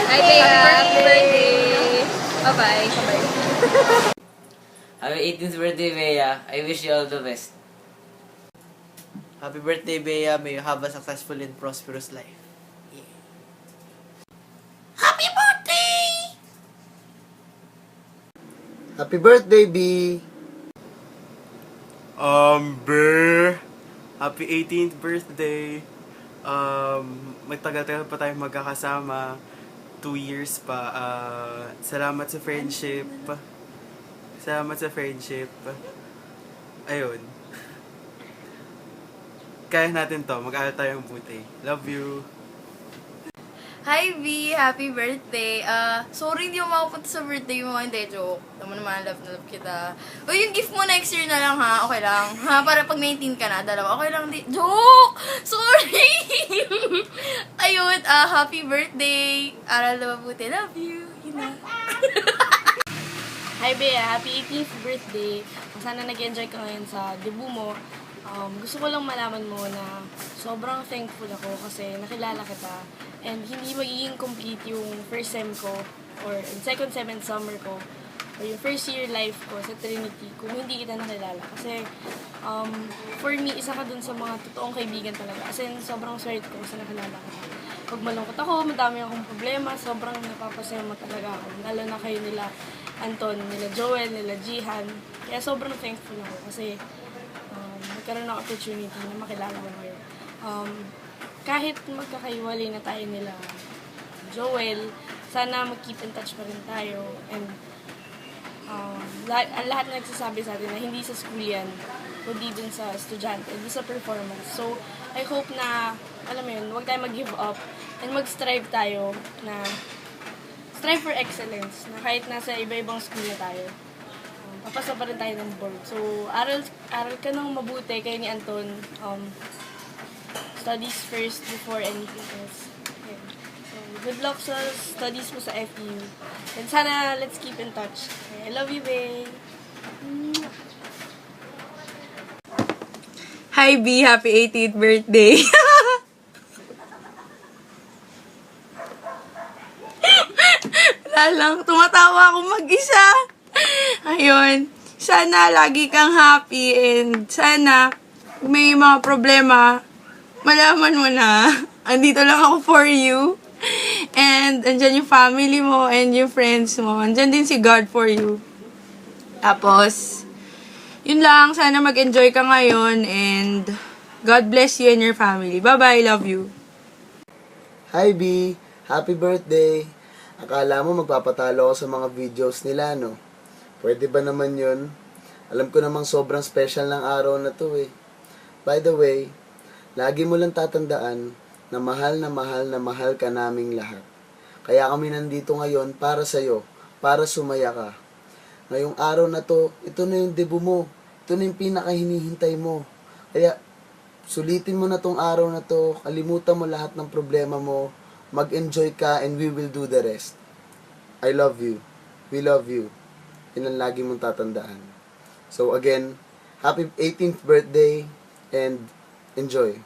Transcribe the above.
Hi, Bea. Happy birthday. Bye-bye. Happy 18th birthday, Bea. I wish you all the best. Happy birthday, Bea. May you have a successful and prosperous life. Happy birthday, B! Be, happy 18th birthday. Magtagal-tagal pa tayo magkakasama. 2 years pa. Salamat sa friendship. Salamat sa friendship. Ayun. Kaya natin to. Mag-aaral tayong buti. Love you. Hi, V! Happy birthday! Sorry hindi mo makapunta sa birthday mo. Hindi, joke. Alam mo naman, love na love kita. O, yung gift mo next year na lang, ha? Okay lang. Ha? Para pag 19 ka na, dalawa. Okay lang, di. Joke! Sorry! Ayun, happy birthday! Aral na mabuti. Love you! Yun na. Hi Bea, happy 18th birthday. Sana nag-enjoy ka ngayon sa debut mo. Gusto ko lang malaman mo na sobrang thankful ako kasi nakilala kita. And hindi magiging complete yung first sem ko or second sem and summer ko or yung first year life ko sa Trinity kung hindi kita nakilala. Kasi for me, isa ka dun sa mga totoong kaibigan talaga. Kasi sobrang swerte ko kasi nakilala ka. Pag malungkot ako, madami akong problema, sobrang napapasaya mo talaga ako. Lalo na kayo nila Anton, nila Joel, nila Jihan. Kaya sobrang thankful ako kasi nagkaroon ng opportunity na makilala ko ngayon. Kahit magkakaiwalay na tayo nila Joel, sana mag-keep in touch pa rin tayo. And lahat na nagsasabi sa atin na hindi sa school yan, kundi dun sa estudyante, dun sa performance. So, I hope na, alam mo yun, huwag tayo mag-give up and mag-strive tayo na strive for excellence, na kahit nasa iba-ibang school na tayo, papasa pa rin tayo ng board. So, aral ka ng mabuti kayo ni Anton. Studies first before anything else. Okay. So, good luck sa studies mo sa FU. And sana, let's keep in touch. Okay, I love you, babe. Hi, B. Happy 18th birthday. Wala lang. Tumatawa ako mag-isa. Ayun. Sana lagi kang happy and sana may mga problema, malaman mo na. Andito lang ako for you. And andyan yung family mo and yung friends mo. Andyan din si God for you. Tapos, yun lang. Sana mag-enjoy ka ngayon and God bless you and your family. Bye-bye. Love you. Hi, B! Happy birthday! Akala mo magpapatalo ako sa mga videos nila, no? Pwede ba naman yun? Alam ko namang sobrang special ng araw na to, eh. By the way, lagi mo lang tatandaan na mahal na mahal na mahal ka naming lahat. Kaya kami nandito ngayon para sa'yo, para sumaya ka. Ngayong araw na to, ito na yung debut mo. Ito na yung pinakahinihintay mo. Kaya, sulitin mo na tong araw na to, kalimutan mo lahat ng problema mo, mag-enjoy ka, and we will do the rest. I love you. We love you. Yun ang lagi mong tatandaan. So again, happy 18th birthday, and enjoy.